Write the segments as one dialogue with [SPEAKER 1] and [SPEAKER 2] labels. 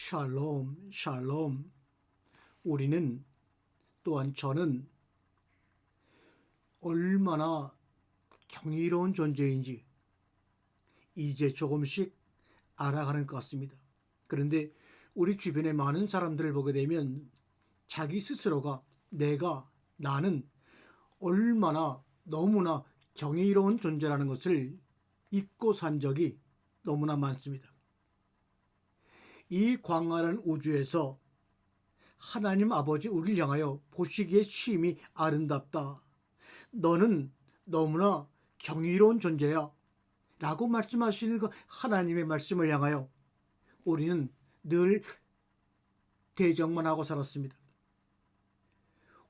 [SPEAKER 1] 샬롬, 샬롬. 우리는 또한 저는 얼마나 경이로운 존재인지 이제 조금씩 알아가는 것 같습니다. 그런데 우리 주변의 많은 사람들을 보게 되면 자기 스스로가 나는 얼마나 너무나 경이로운 존재라는 것을 잊고 산 적이 너무나 많습니다. 이 광활한 우주에서 하나님 아버지 우리를 향하여 보시기에 심히 아름답다. 너는 너무나 경이로운 존재야. 라고 말씀하시는 그 하나님의 말씀을 향하여 우리는 늘 대적만 하고 살았습니다.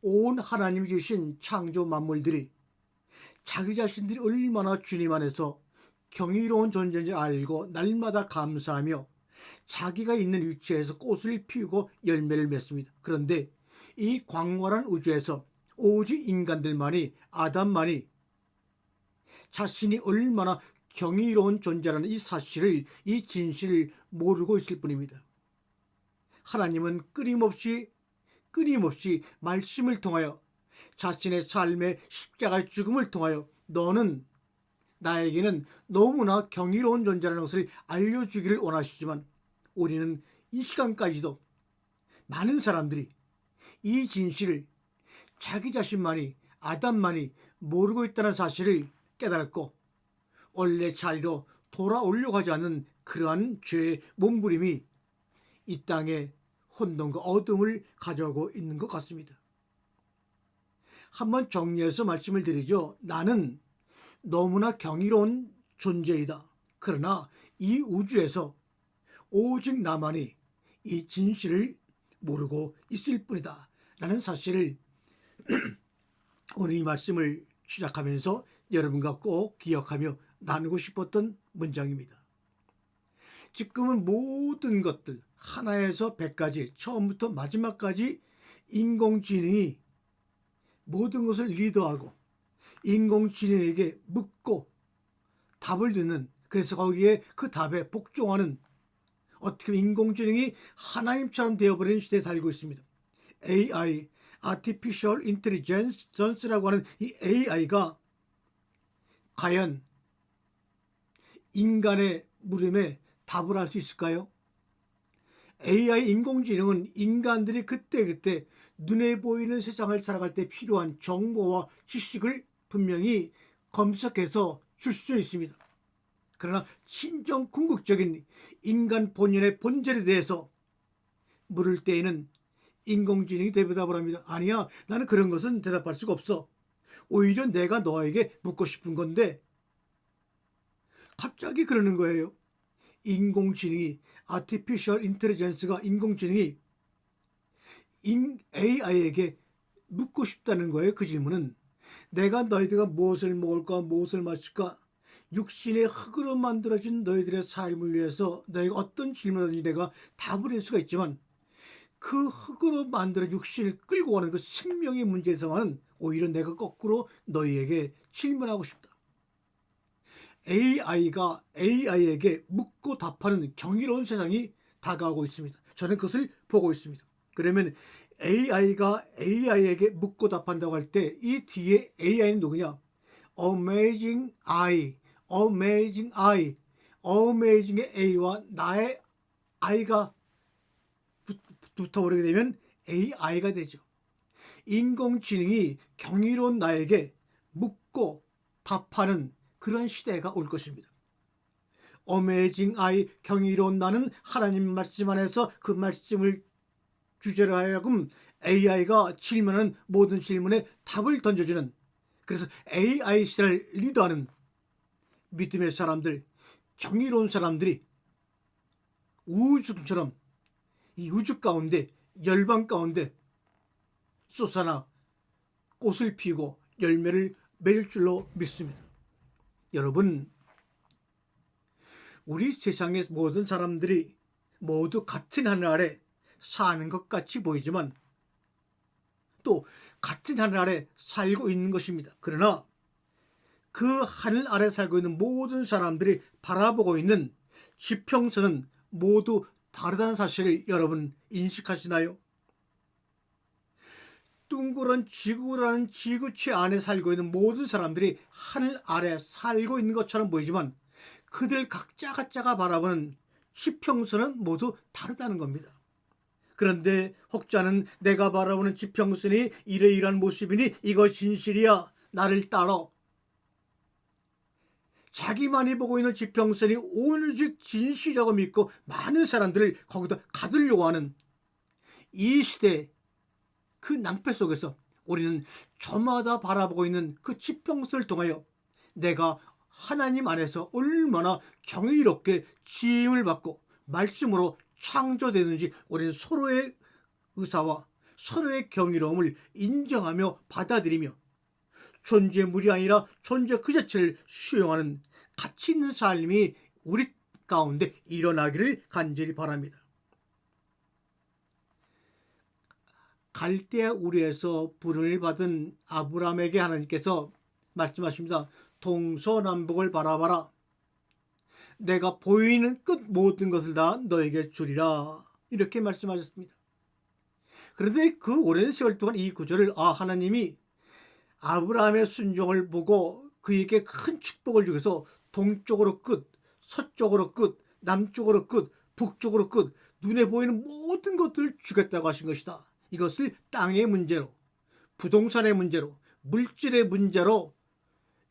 [SPEAKER 1] 온 하나님이 주신 창조 만물들이 자기 자신들이 얼마나 주님 안에서 경이로운 존재인지 알고 날마다 감사하며 자기가 있는 위치에서 꽃을 피우고 열매를 맺습니다. 그런데 이 광활한 우주에서 오직 인간들만이, 아담만이 자신이 얼마나 경이로운 존재라는 이 사실을, 이 진실을 모르고 있을 뿐입니다. 하나님은 끊임없이 말씀을 통하여 자신의 삶의 십자가의 죽음을 통하여 너는 나에게는 너무나 경이로운 존재라는 것을 알려주기를 원하시지만 우리는 이 시간까지도 많은 사람들이 이 진실을 자기 자신만이, 아담만이 모르고 있다는 사실을 깨닫고 원래 자리로 돌아오려고 하지 않는 그러한 죄의 몸부림이 이 땅에 혼돈과 어둠을 가져오고 있는 것 같습니다. 한번 정리해서 말씀을 드리죠. 나는 너무나 경이로운 존재이다. 그러나 이 우주에서 오직 나만이 이 진실을 모르고 있을 뿐이다. 라는 사실을 오늘 이 말씀을 시작하면서 여러분과 꼭 기억하며 나누고 싶었던 문장입니다. 지금은 모든 것들 하나에서 100까지 처음부터 마지막까지 인공지능이 모든 것을 리더하고 인공지능에게 묻고 답을 듣는, 그래서 거기에 그 답에 복종하는, 어떻게 보면 인공지능이 하나님처럼 되어버리는 시대에 살고 있습니다. AI, Artificial Intelligence라고 하는 이 AI가 과연 인간의 물음에 답을 할 수 있을까요? AI 인공지능은 인간들이 그때그때 눈에 보이는 세상을 살아갈 때 필요한 정보와 지식을 분명히 검색해서 줄 수 있습니다. 그러나 진정 궁극적인 인간 본연의 본질에 대해서 물을 때에는 인공지능이 대답을 합니다. 아니야, 나는 그런 것은 대답할 수가 없어. 오히려 내가 너에게 묻고 싶은 건데, 갑자기 그러는 거예요. 인공지능이, Artificial Intelligence가 인공지능이 AI에게 묻고 싶다는 거예요. 그 질문은 내가 너희들과 무엇을 먹을까, 무엇을 마실까, 육신의 흙으로 만들어진 너희들의 삶을 위해서 너희가 어떤 질문이든지 내가 답을 할 수가 있지만 그 흙으로 만들어진 육신을 끌고 가는 그 생명의 문제에서만 오히려 내가 거꾸로 너희에게 질문하고 싶다. AI가 AI에게 묻고 답하는 경이로운 세상이 다가오고 있습니다. 저는 그것을 보고 있습니다. 그러면 AI가 AI에게 묻고 답한다고 할 때 이 뒤에 AI는 누구냐? Amazing I, Amazing I, Amazing의 A와 나의 I가 붙어버리게 되면 AI가 되죠. 인공지능이 경이로운 나에게 묻고 답하는 그런 시대가 올 것입니다. Amazing I, 경이로운 나는 하나님 말씀 안에서 그 말씀을 주제로 하여금 AI가 질문하는 모든 질문에 답을 던져주는, 그래서 AI 시대를 리드하는 믿음의 사람들, 경이로운 사람들이 우주처럼 이 우주 가운데, 열방 가운데 솟아나 꽃을 피우고 열매를 맺을 줄로 믿습니다. 여러분, 우리 세상의 모든 사람들이 모두 같은 하늘 아래 사는 것 같이 보이지만 또 같은 하늘 아래 살고 있는 것입니다. 그러나 그 하늘 아래 살고 있는 모든 사람들이 바라보고 있는 지평선은 모두 다르다는 사실을 여러분 인식하시나요? 둥그런 지구라는 지구체 안에 살고 있는 모든 사람들이 하늘 아래 살고 있는 것처럼 보이지만 그들 각자가 바라보는 지평선은 모두 다르다는 겁니다. 그런데 혹자는 내가 바라보는 지평선이 이러이러한 모습이니 이거 진실이야, 나를 따라. 자기만이 보고 있는 지평선이 오직 진실이라고 믿고 많은 사람들을 거기다 가두려고 하는 이 시대, 그 낭패 속에서 우리는 저마다 바라보고 있는 그 지평선을 통하여 내가 하나님 안에서 얼마나 경이롭게 지음을 받고 말씀으로 창조되는지 우리는 서로의 의사와 서로의 경이로움을 인정하며 받아들이며 존재물이 아니라 존재 그 자체를 수용하는 가치 있는 삶이 우리 가운데 일어나기를 간절히 바랍니다. 갈대아 우르에서 부름을 받은 아브라함에게 하나님께서 말씀하십니다. 동서남북을 바라봐라. 내가 보이는 끝 모든 것을 다 너에게 주리라. 이렇게 말씀하셨습니다. 그런데 그 오랜 세월 동안 이 구절을 하나님이 아브라함의 순종을 보고 그에게 큰 축복을 주셔서 동쪽으로 끝, 서쪽으로 끝, 남쪽으로 끝, 북쪽으로 끝, 눈에 보이는 모든 것들을 주겠다고 하신 것이다. 이것을 땅의 문제로, 부동산의 문제로, 물질의 문제로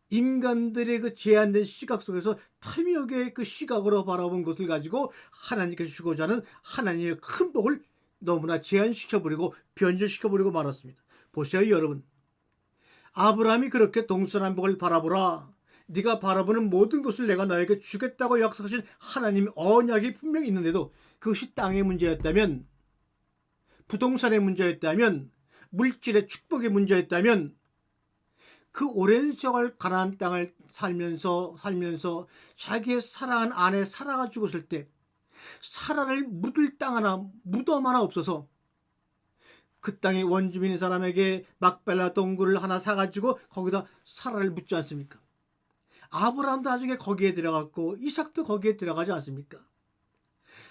[SPEAKER 1] 인간들의 그 제한된 시각 속에서 탐욕의 그 시각으로 바라본 것을 가지고 하나님께서 주고자 하는 하나님의 큰 복을 너무나 제한시켜버리고 변절시켜버리고 말았습니다. 보세요 여러분. 아브라함이 그렇게 동서남북을 바라보라. 네가 바라보는 모든 것을 내가 너에게 주겠다고 약속하신 하나님의 언약이 분명히 있는데도 그것이 땅의 문제였다면, 부동산의 문제였다면, 물질의 축복의 문제였다면 그 오랜 세월 가나안 땅을 살면서 자기의 사랑한 아내 사라가 죽었을 때 사라를 묻을 땅 하나, 무덤 하나 없어서 그 땅의 원주민인 사람에게 막벨라 동굴을 하나 사가지고 거기다 사라를 묻지 않습니까? 아브라함도 나중에 거기에 들어갔고 이삭도 거기에 들어가지 않습니까?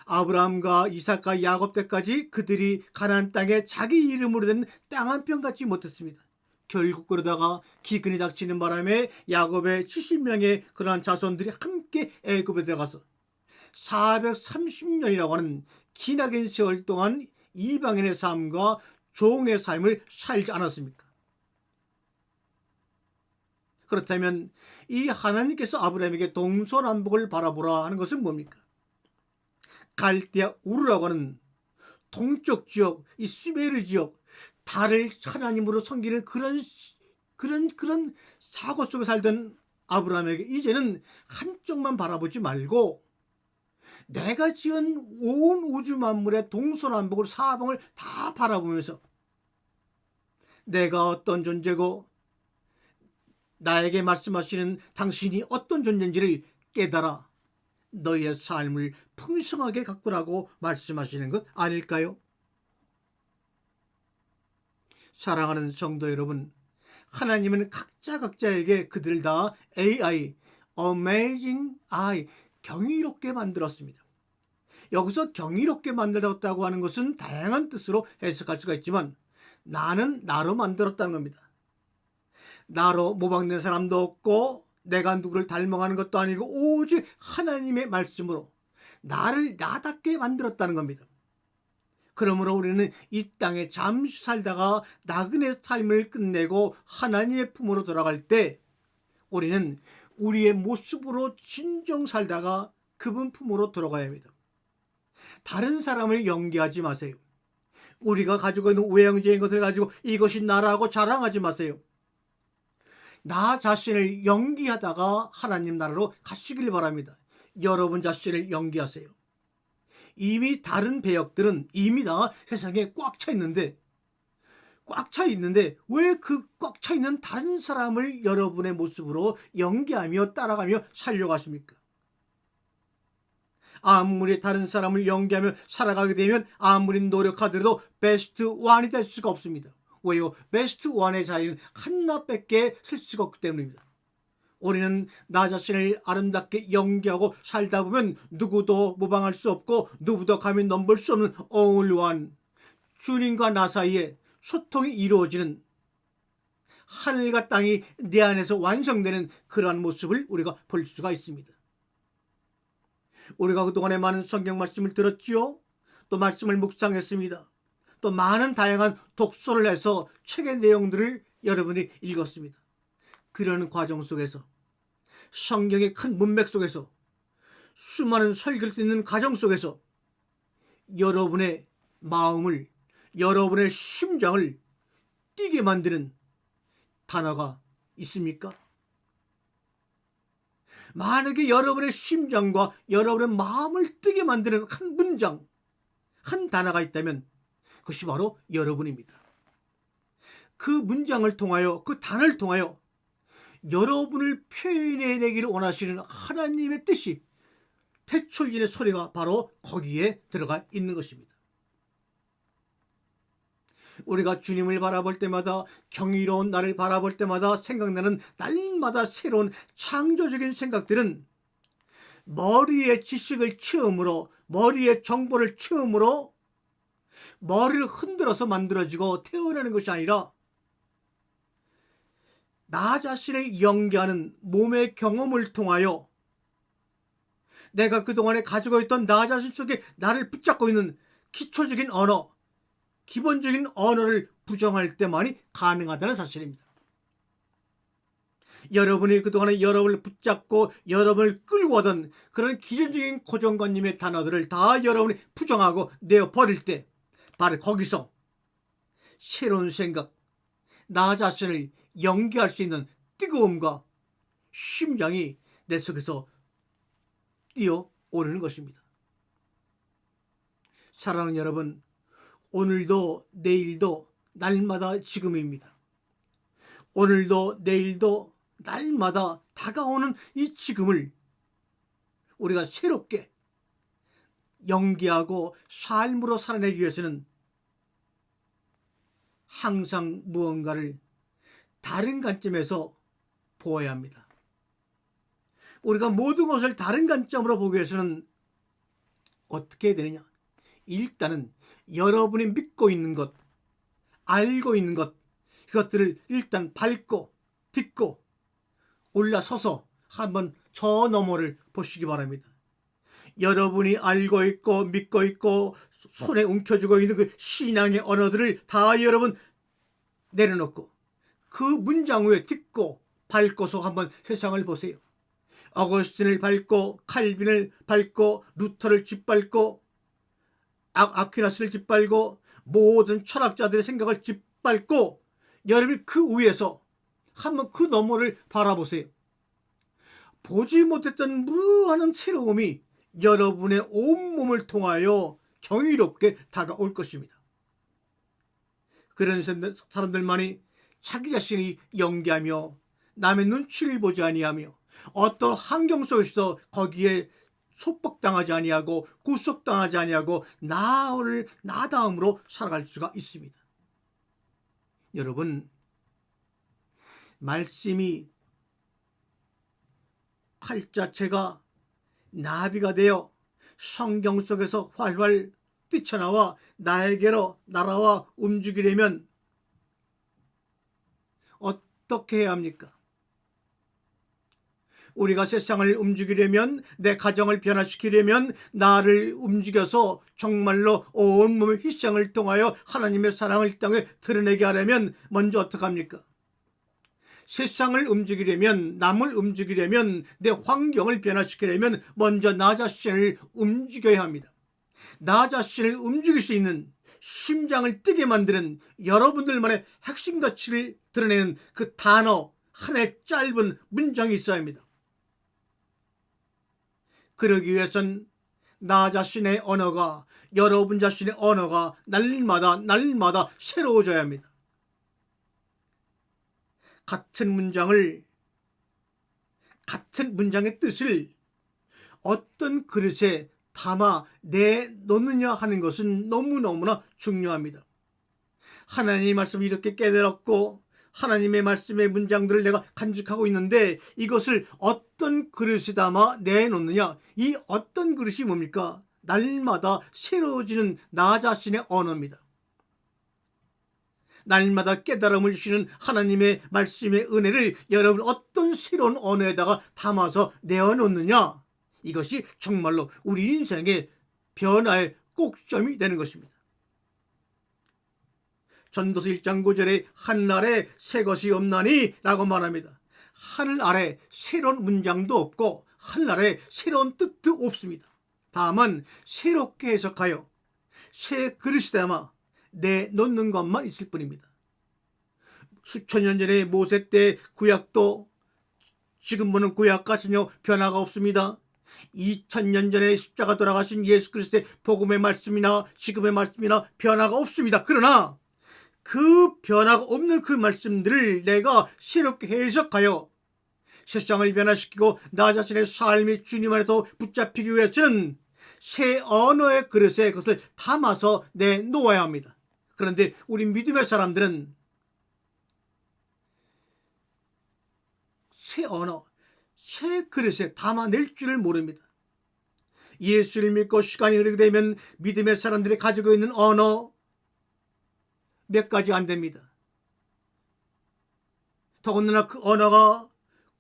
[SPEAKER 1] 아브라함과 이삭과 야곱 때까지 그들이 가나안 땅에 자기 이름으로 된 땅 한 평 갖지 못했습니다. 결국 그러다가 기근이 닥치는 바람에 야곱의 70명의 그러한 자손들이 함께 애굽에 들어가서 430년이라고 하는 기나긴 세월 동안 이방인의 삶과 종의 삶을 살지 않았습니까? 그렇다면 이 하나님께서 아브라함에게 동서남북을 바라보라 하는 것은 뭡니까? 갈대아 우르라고 하는 동쪽 지역, 이 수메르 지역, 달을 하나님으로 섬기는 그런 사고 속에 살던 아브라함에게 이제는 한쪽만 바라보지 말고 내가 지은 온 우주 만물의 동서남북을 사방을 다 바라보면서 내가 어떤 존재고 나에게 말씀하시는 당신이 어떤 존재인지를 깨달아 너희의 삶을 풍성하게 가꾸라고 말씀하시는 것 아닐까요? 사랑하는 성도 여러분, 하나님은 각자에게 그들 다 AI, Amazing Eye, 경이롭게 만들었습니다. 여기서 경이롭게 만들었다고 하는 것은 다양한 뜻으로 해석할 수가 있지만 나는 나로 만들었다는 겁니다. 나로 모방된 사람도 없고 내가 누구를 닮아가는 것도 아니고 오직 하나님의 말씀으로 나를 나답게 만들었다는 겁니다. 그러므로 우리는 이 땅에 잠시 살다가 나그네 삶을 끝내고 하나님의 품으로 돌아갈 때 우리는 우리의 모습으로 진정 살다가 그분 품으로 돌아가야 합니다. 다른 사람을 연기하지 마세요. 우리가 가지고 있는 외형적인 것을 가지고 이것이 나라고 자랑하지 마세요. 나 자신을 연기하다가 하나님 나라로 가시길 바랍니다. 여러분 자신을 연기하세요. 이미 다른 배역들은 이미 다 세상에 꽉 차 있는데 왜 그 꽉 차 있는 다른 사람을 여러분의 모습으로 연기하며 따라가며 살려가십니까? 아무리 다른 사람을 연기하며 살아가게 되면 아무리 노력하더라도 베스트 원이 될 수가 없습니다. 왜요? 베스트 원의 자리는 하나밖에 쓸 수가 없기 때문입니다. 우리는 나 자신을 아름답게 연기하고 살다 보면 누구도 모방할 수 없고 누구도 감히 넘볼 수 없는 어울wan 주님과 나 사이에 소통이 이루어지는 하늘과 땅이 내 안에서 완성되는 그러한 모습을 우리가 볼 수가 있습니다. 우리가 그동안에 많은 성경 말씀을 들었지요. 또 말씀을 묵상했습니다. 또 많은 다양한 독서를 해서 책의 내용들을 여러분이 읽었습니다. 그러는 과정 속에서 성경의 큰 문맥 속에서 수많은 설교를 듣는 과정 속에서 여러분의 마음을, 여러분의 심장을 뛰게 만드는 단어가 있습니까? 만약에 여러분의 심장과 여러분의 마음을 뛰게 만드는 한 문장, 한 단어가 있다면 그것이 바로 여러분입니다. 그 문장을 통하여, 그 단어를 통하여 여러분을 표현해내기를 원하시는 하나님의 뜻이, 태초이전의 소리가 바로 거기에 들어가 있는 것입니다. 우리가 주님을 바라볼 때마다, 경이로운 나를 바라볼 때마다 생각나는 날마다 새로운 창조적인 생각들은 머리의 지식을 채움으로, 머리의 정보를 채움으로 머리를 흔들어서 만들어지고 태어나는 것이 아니라 나 자신을 연기하는 몸의 경험을 통하여 내가 그동안에 가지고 있던 나 자신 속에 나를 붙잡고 있는 기초적인 언어, 기본적인 언어를 부정할 때만이 가능하다는 사실입니다. 여러분이 그동안에 여러분을 붙잡고 여러분을 끌고 오던 그런 기존적인 고정관념의 단어들을 다 여러분이 부정하고 내어버릴 때 바로 거기서 새로운 생각, 나 자신을 연기할 수 있는 뜨거움과 심장이 내 속에서 뛰어오르는 것입니다. 사랑하는 여러분, 오늘도 내일도 날마다 지금입니다. 오늘도 내일도 날마다 다가오는 이 지금을 우리가 새롭게 연기하고 삶으로 살아내기 위해서는 항상 무언가를 다른 관점에서 보아야 합니다. 우리가 모든 것을 다른 관점으로 보기 위해서는 어떻게 해야 되느냐? 일단은 여러분이 믿고 있는 것, 알고 있는 것, 이것들을 일단 밟고 딛고 올라서서 한번 저 너머를 보시기 바랍니다. 여러분이 알고 있고 믿고 있고 손에 움켜쥐고 있는 그 신앙의 언어들을 다 여러분 내려놓고 그 문장 위에 딛고 밟고서 한번 세상을 보세요. 어거스틴을 밟고 칼빈을 밟고 루터를 짓밟고 아퀴나스를 짓밟고 모든 철학자들의 생각을 짓밟고 여러분이 그 위에서 한번 그 너머를 바라보세요. 보지 못했던 무한한 새로움이 여러분의 온몸을 통하여 경이롭게 다가올 것입니다. 그런 사람들만이 자기 자신이 연기하며 남의 눈치를 보지 아니하며 어떤 환경 속에서 거기에 속박당하지 아니하고 구속당하지 아니하고 나를 나다움으로 살아갈 수가 있습니다. 여러분, 말씀이 활자체가 나비가 되어 성경 속에서 활활 뛰쳐나와 나에게로 날아와 움직이려면 어떻게 해야 합니까? 우리가 세상을 움직이려면, 내 가정을 변화시키려면, 나를 움직여서 정말로 온몸의 희생을 통하여 하나님의 사랑을 땅에 드러내게 하려면 먼저 어떻게 합니까? 세상을 움직이려면, 남을 움직이려면, 내 환경을 변화시키려면 먼저 나 자신을 움직여야 합니다. 나 자신을 움직일 수 있는, 심장을 뛰게 만드는 여러분들만의 핵심 가치를 드러내는 그 단어 하나의 짧은 문장이 있어야 합니다. 그러기 위해선 나 자신의 언어가, 여러분 자신의 언어가 날마다 새로워져야 합니다. 같은 문장의 뜻을 어떤 그릇에 담아 내놓느냐 하는 것은 너무너무나 중요합니다. 하나님의 말씀을 이렇게 깨달았고 하나님의 말씀의 문장들을 내가 간직하고 있는데 이것을 어떤 그릇에 담아 내놓느냐? 이 어떤 그릇이 뭡니까? 날마다 새로워지는 나 자신의 언어입니다. 날마다 깨달음을 주시는 하나님의 말씀의 은혜를 여러분 어떤 새로운 언어에다가 담아서 내어놓느냐? 이것이 정말로 우리 인생의 변화의 꼭점이 되는 것입니다. 전도서 1장 9절에 하늘 아래 새 것이 없나니 라고 말합니다. 하늘 아래 새로운 문장도 없고 하늘 아래 새로운 뜻도 없습니다. 다만 새롭게 해석하여 새 그릇에 담아 내놓는 것만 있을 뿐입니다. 수천 년 전에 모세 때 구약도 지금 보는 구약과 전혀 변화가 없습니다. 2000년 전에 십자가 돌아가신 예수 그리스도의 복음의 말씀이나 지금의 말씀이나 변화가 없습니다. 그러나 그 변화가 없는 그 말씀들을 내가 새롭게 해석하여 세상을 변화시키고 나 자신의 삶이 주님 안에서 붙잡히기 위해서는 새 언어의 그릇에 그것을 담아서 내놓아야 합니다. 그런데 우리 믿음의 사람들은 새 언어, 새 그릇에 담아낼 줄을 모릅니다. 예수를 믿고 시간이 흐르게 되면 믿음의 사람들이 가지고 있는 언어 몇 가지 안 됩니다. 더군다나 그 언어가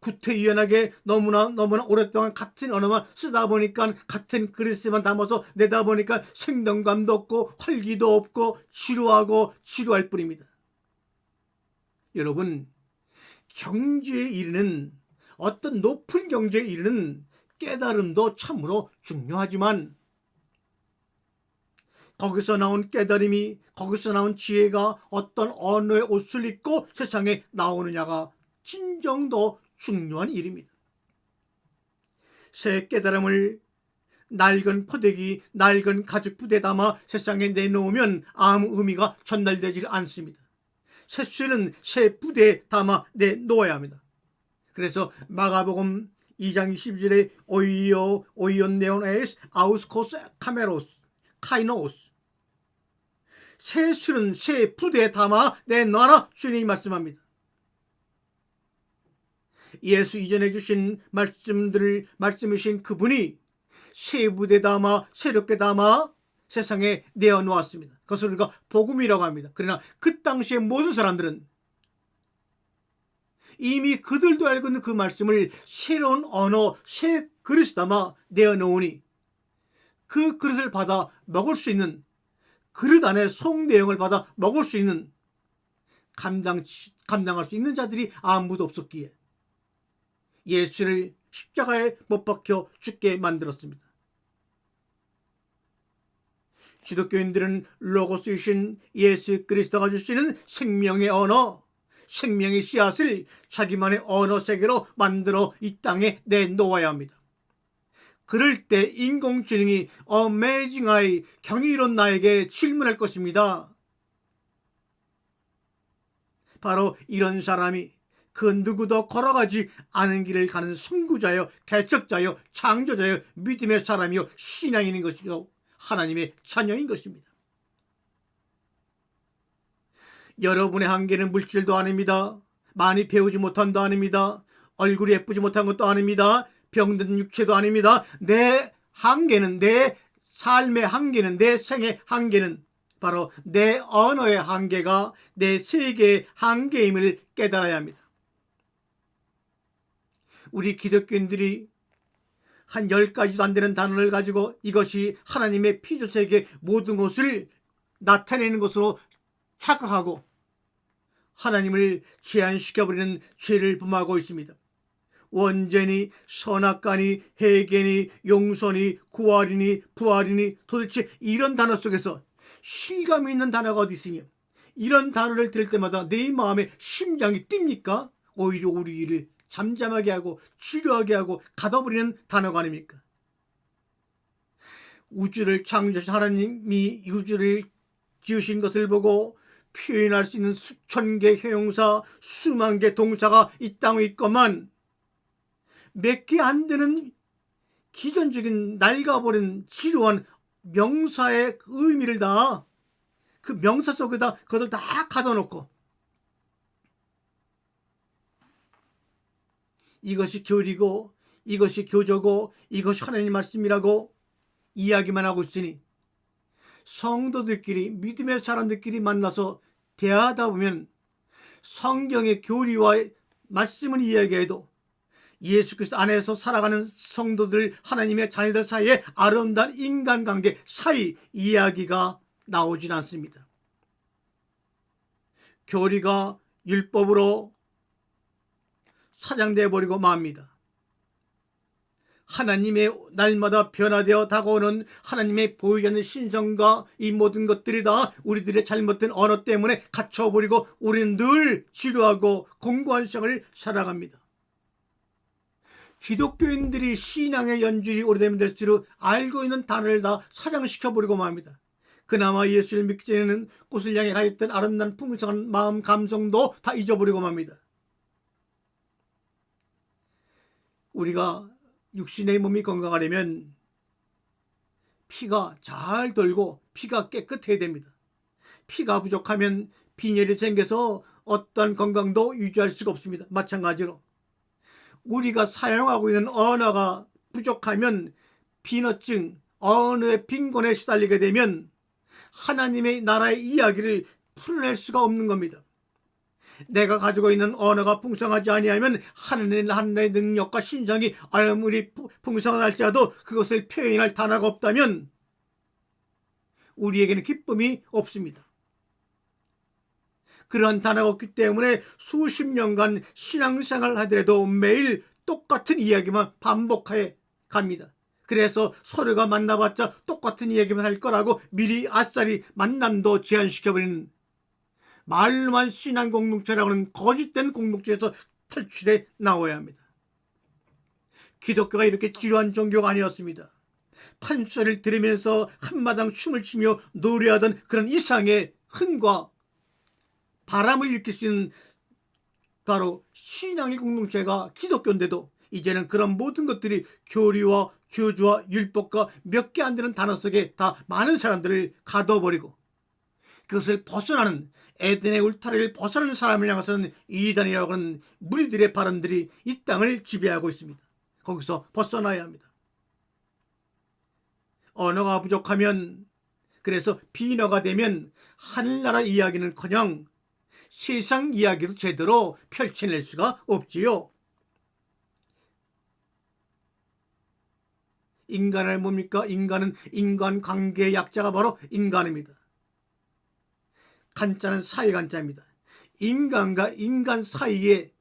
[SPEAKER 1] 구태의연하게 너무나 오랫동안 같은 언어만 쓰다 보니까 같은 그릇에만 담아서 내다 보니까 생동감도 없고 활기도 없고 지루할 뿐입니다. 여러분, 경지에 이르는 어떤 높은 경지에 이르는 깨달음도 참으로 중요하지만 거기서 나온 깨달음이 거기서 나온 지혜가 어떤 언어의 옷을 입고 세상에 나오느냐가 진정 더 중요한 일입니다. 새 깨달음을 낡은 포대기, 낡은 가죽 부대에 담아 세상에 내놓으면 아무 의미가 전달되지 않습니다. 새술은 새 부대에 담아 내놓아야 합니다. 그래서 마가복음 2장 22절에 오이온 네온 아우스코스 카메로스 카이노스 새 술은 새 부대에 담아 내놔라 주님이 말씀합니다. 예수 이전에 주신 말씀들을 말씀해 주신 그분이 새 부대에 담아 새롭게 담아 세상에 내어놓았습니다. 그것을 우리가 복음이라고 합니다. 그러나 그 당시에 모든 사람들은 이미 그들도 알고 있는 그 말씀을 새로운 언어, 새 그릇에 담아 내어놓으니 그 그릇을 받아 먹을 수 있는 그릇 안에 속 내용을 받아 먹을 수 있는 감당할 수 있는 자들이 아무도 없었기에 예수를 십자가에 못 박혀 죽게 만들었습니다. 기독교인들은 로고스이신 예수 그리스도가 주시는 생명의 언어, 생명의 씨앗을 자기만의 언어 세계로 만들어 이 땅에 내놓아야 합니다. 그럴 때 인공지능이 어메이징 아이 경이로운 나에게 질문할 것입니다. 바로 이런 사람이 그 누구도 걸어가지 않은 길을 가는 선구자여 개척자여 창조자여 믿음의 사람이요 신앙인인 것이요 하나님의 자녀인 것입니다. 여러분의 한계는 물질도 아닙니다. 많이 배우지 못한도 아닙니다. 얼굴이 예쁘지 못한 것도 아닙니다. 병든 육체도 아닙니다. 내 한계는, 내 삶의 한계는, 내 생의 한계는 바로 내 언어의 한계가 내 세계의 한계임을 깨달아야 합니다. 우리 기독교인들이 한 10가지도 안 되는 단어를 가지고 이것이 하나님의 피조세계 모든 것을 나타내는 것으로 착각하고 하나님을 제한시켜버리는 죄를 범하고 있습니다. 원죄니 선악과니 해계니 용서니 구할이니 부활이니 도대체 이런 단어 속에서 실감 있는 단어가 어디 있으며 이런 단어를 들을 때마다 내 마음의 심장이 뜁니까? 오히려 우리를 잠잠하게 하고 지루하게 하고 가둬버리는 단어가 아닙니까? 우주를 창조하신 하나님이 우주를 지으신 것을 보고 표현할 수 있는 수천 개 형용사, 수만 개 동사가 이 땅에 있건만 몇 개 안 되는 기존적인 낡아버린 지루한 명사의 의미를 다 그 명사 속에다 그것을 다 가둬놓고 이것이 교리고 이것이 교조고 이것이 하나님 말씀이라고 이야기만 하고 있으니 성도들끼리 믿음의 사람들끼리 만나서 대화하다 보면 성경의 교리와 말씀을 이야기해도 예수 그리스도 안에서 살아가는 성도들 하나님의 자녀들 사이에 아름다운 인간관계 사이 이야기가 나오진 않습니다. 교리가 율법으로 사장되어 버리고 맙니다. 하나님의 날마다 변화되어 다가오는 하나님의 보이지 않는 신성과 이 모든 것들이 다 우리들의 잘못된 언어 때문에 갇혀버리고 우리는 늘 지루하고 공고한 생을 살아갑니다. 기독교인들이 신앙의 연줄이 오래되면 될수록 알고 있는 단어를 다 사장시켜버리고 맙니다. 그나마 예수를 믿기 전에는 꽃을 향해 가졌던 아름다운 풍성한 마음 감성도 다 잊어버리고 맙니다. 우리가 육신의 몸이 건강하려면 피가 잘 돌고 피가 깨끗해야 됩니다. 피가 부족하면 빈혈이 생겨서 어떠한 건강도 유지할 수가 없습니다. 마찬가지로 우리가 사용하고 있는 언어가 부족하면 비너증, 언어의 빈곤에 시달리게 되면 하나님의 나라의 이야기를 풀어낼 수가 없는 겁니다. 내가 가지고 있는 언어가 풍성하지 아니하면 하나님의 능력과 신성이 아무리 풍성할지라도 그것을 표현할 단어가 없다면 우리에게는 기쁨이 없습니다. 그러한 단어가 없기 때문에 수십 년간 신앙생활을 하더라도 매일 똑같은 이야기만 반복해 갑니다. 그래서 서로가 만나봤자 똑같은 이야기만 할 거라고 미리 아싸리 만남도 제한시켜버리는 말로만 신앙 공동체라고 하는 거짓된 공동체에서 탈출해 나와야 합니다. 기독교가 이렇게 지루한 종교가 아니었습니다. 판소리를 들으면서 한마당 춤을 추며 노래하던 그런 이상의 흥과 바람을 일으킬 수 있는 바로 신앙의 공동체가 기독교인데도 이제는 그런 모든 것들이 교리와 교주와 율법과 몇 개 안 되는 단어 속에 다 많은 사람들을 가둬버리고 그것을 벗어나는 에덴의 울타리를 벗어나는 사람을 향해서는 이단이라고 하는 무리들의 발언들이 이 땅을 지배하고 있습니다. 거기서 벗어나야 합니다. 언어가 부족하면 그래서 비너가 되면 하늘나라 이야기는커녕 세상 이야기도 제대로 펼쳐낼 수가 없지요. 인간은 뭡니까? 인간은 인간관계의 약자가 바로 인간입니다. 간자는 사이 간자입니다. 인간과 인간 사이에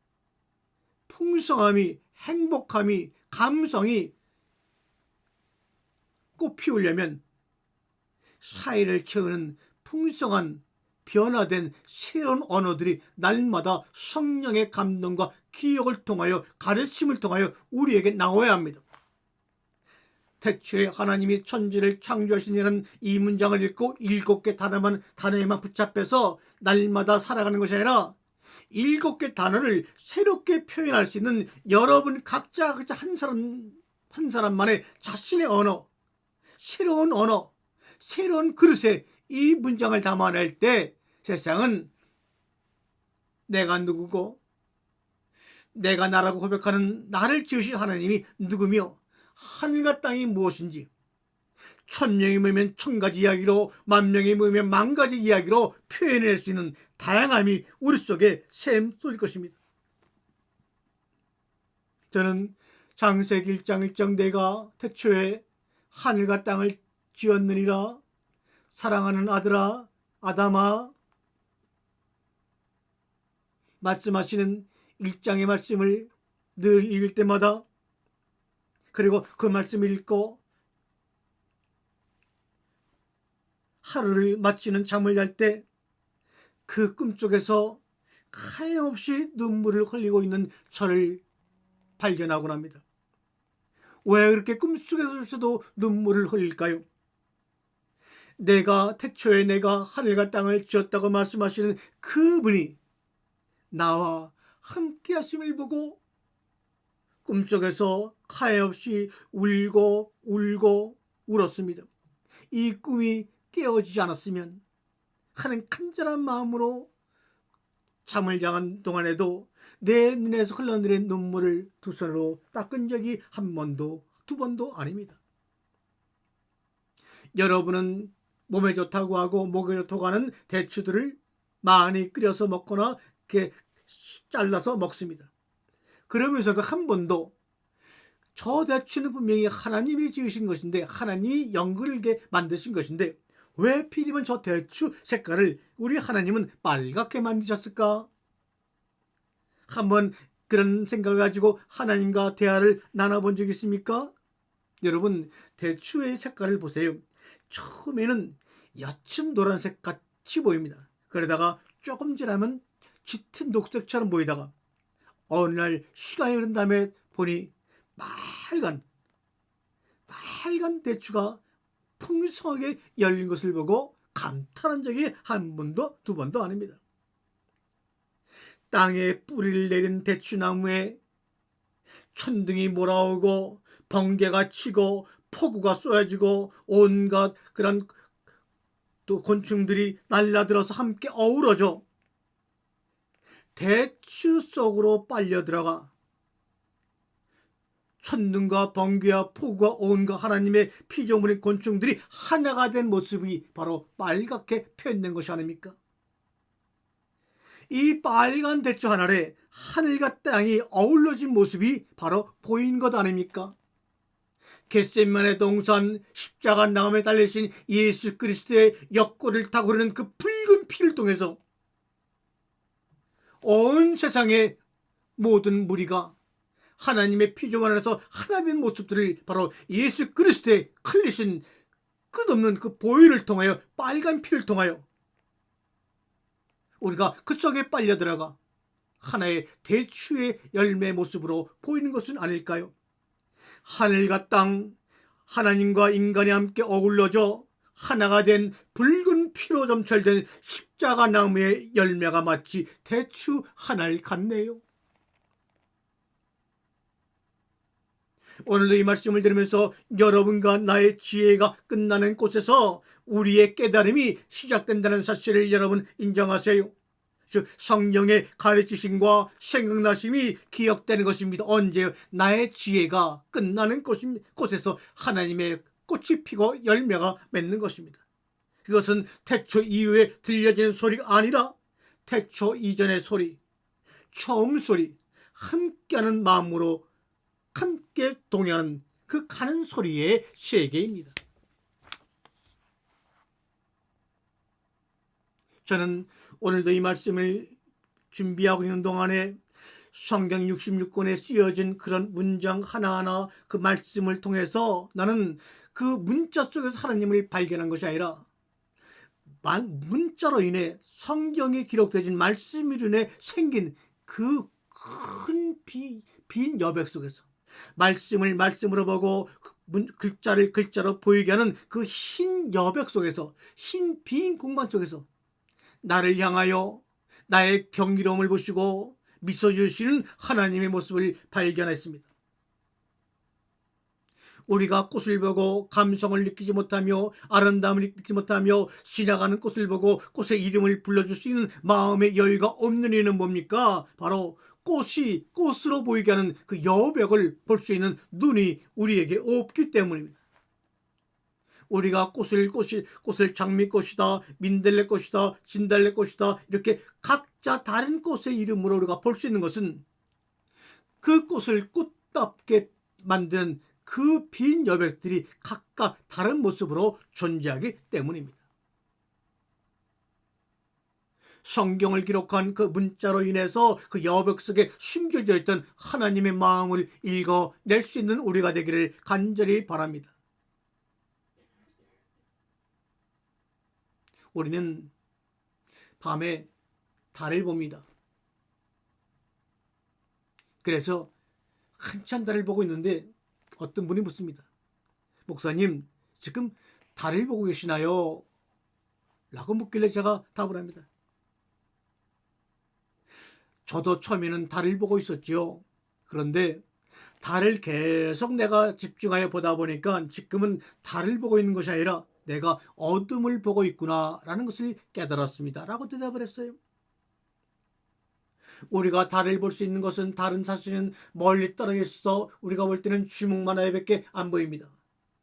[SPEAKER 1] 풍성함이, 행복함이, 감성이 꽃피우려면 사이를 채우는 풍성한 변화된 새로운 언어들이 날마다 성령의 감동과 기억을 통하여 가르침을 통하여 우리에게 나와야 합니다. 태초에 하나님이 천지를 창조하시는 이 문장을 읽고 7개 단어에만 붙잡혀서 날마다 살아가는 것이 아니라 7개 단어를 새롭게 표현할 수 있는 여러분 각자 한 사람만의 자신의 언어, 새로운 그릇에 이 문장을 담아낼 때 세상은 내가 누구고 내가 나라고 고백하는 나를 지으신 하나님이 누구며 하늘과 땅이 무엇인지 1000명이 모이면 1000가지 이야기로 10,000명이 모이면 10,000가지 이야기로 표현할 수 있는 다양함이 우리 속에 샘솟을 것입니다. 저는 창세기 1장 1장 내가 태초에 하늘과 땅을 지었느니라 사랑하는 아들아 아담아 말씀하시는 1장의 말씀을 늘 읽을 때마다 그리고 그 말씀을 읽고 하루를 마치는 잠을 잘 때 그 꿈속에서 하염없이 눈물을 흘리고 있는 저를 발견하곤 합니다. 왜 그렇게 꿈속에서도 눈물을 흘릴까요? 태초에 내가 하늘과 땅을 지었다고 말씀하시는 그분이 나와 함께 하심을 보고 꿈속에서 하염없이 울고 울었습니다. 이 꿈이 깨어지지 않았으면 하는 간절한 마음으로 잠을 장한 동안에도 내 눈에서 흘러내린 눈물을 두 손으로 닦은 적이 한 번도 두 번도 아닙니다. 여러분은 몸에 좋다고 하고 목에 좋다고 하는 대추들을 많이 끓여서 먹거나 이렇게 잘라서 먹습니다. 그러면서도 한 번도 저 대추는 분명히 하나님이 지으신 것인데, 하나님이 연글게 만드신 것인데 왜 필이면 저 대추 색깔을 우리 하나님은 빨갛게 만드셨을까? 한번 그런 생각을 가지고 하나님과 대화를 나눠본 적 있습니까? 여러분, 대추의 색깔을 보세요. 처음에는 옅은 노란색 같이 보입니다. 그러다가 조금 지나면 짙은 녹색처럼 보이다가 어느 날 시간이 흐른 다음에 보니 빨간 대추가 풍성하게 열린 것을 보고 감탄한 적이 한 번도 두 번도 아닙니다. 땅에 뿌리를 내린 대추나무에 천둥이 몰아오고 번개가 치고 폭우가 쏟아지고 온갖 그런 또 곤충들이 날라들어서 함께 어우러져 대추 속으로 빨려 들어가 천둥과 번개와 폭우가 온갖 하나님의 피조물인 곤충들이 하나가 된 모습이 바로 빨갛게 표현된 것이 아닙니까? 이 빨간 대추 하늘에 하늘과 땅이 어우러진 모습이 바로 보인 것 아닙니까? 겟세마네 동산 십자가 나무에 달리신 예수 그리스도의 옆구리를 타고 흐르는 그 붉은 피를 통해서 온 세상의 모든 무리가 하나님의 피조물 안에서 하나 된 모습들을 바로 예수 그리스도의 흘리신 끝없는 그 보혈을 통하여, 빨간 피를 통하여 우리가 그 속에 빨려 들어가 하나의 대추의 열매 모습으로 보이는 것은 아닐까요? 하늘과 땅, 하나님과 인간이 함께 어울러져 하나가 된 붉은 피로 점철된 십자가 나무의 열매가 마치 대추 하나를 같네요. 오늘도 이 말씀을 들으면서 여러분과 나의 지혜가 끝나는 곳에서 우리의 깨달음이 시작된다는 사실을 여러분 인정하세요. 즉 성령의 가르치심과 생각나심이 기억되는 것입니다. 언제요? 나의 지혜가 끝나는 곳에서 하나님의 꽃이 피고 열매가 맺는 것입니다. 그것은 태초 이후에 들려지는 소리가 아니라 태초 이전의 소리, 처음 소리, 함께하는 마음으로 함께 동행하는 그 가는 소리의 세계입니다. 저는 오늘도 이 말씀을 준비하고 있는 동안에 성경 66권에 쓰여진 그런 문장 하나하나 그 말씀을 통해서 나는 그 문자 속에서 하나님을 발견한 것이 아니라 문자로 인해 성경에 기록되어진 말씀으로 인해 생긴 그 큰 빈 여백 속에서 말씀을 말씀으로 보고 글자를 글자로 보이게 하는 그 흰 여백 속에서, 흰 빈 공간 속에서 나를 향하여 나의 경이로움을 보시고 미소 지으시는 하나님의 모습을 발견했습니다. 우리가 꽃을 보고 감성을 느끼지 못하며 아름다움을 느끼지 못하며 지나가는 꽃을 보고 꽃의 이름을 불러줄 수 있는 마음의 여유가 없는 이유는 뭡니까? 바로 꽃이 꽃으로 보이게 하는 그 여백을 볼 수 있는 눈이 우리에게 없기 때문입니다. 우리가 꽃을 장미꽃이다, 민들레꽃이다, 진달래꽃이다 이렇게 각자 다른 꽃의 이름으로 우리가 볼 수 있는 것은 그 꽃을 꽃답게 만든 그 빈 여백들이 각각 다른 모습으로 존재하기 때문입니다. 성경을 기록한 그 문자로 인해서 그 여백 속에 숨겨져 있던 하나님의 마음을 읽어낼 수 있는 우리가 되기를 간절히 바랍니다. 우리는 밤에 달을 봅니다. 그래서 한참 달을 보고 있는데 어떤 분이 묻습니다. 목사님, 지금 달을 보고 계시나요? 라고 묻길래 제가 답을 합니다. 저도 처음에는 달을 보고 있었죠. 그런데 달을 계속 내가 집중하여 보다 보니까 지금은 달을 보고 있는 것이 아니라 내가 어둠을 보고 있구나 라는 것을 깨달았습니다. 라고 대답을 했어요. 우리가 달을 볼 수 있는 것은 다른 사실은 멀리 떨어져 있어 우리가 볼 때는 주먹만하게밖에 안 보입니다.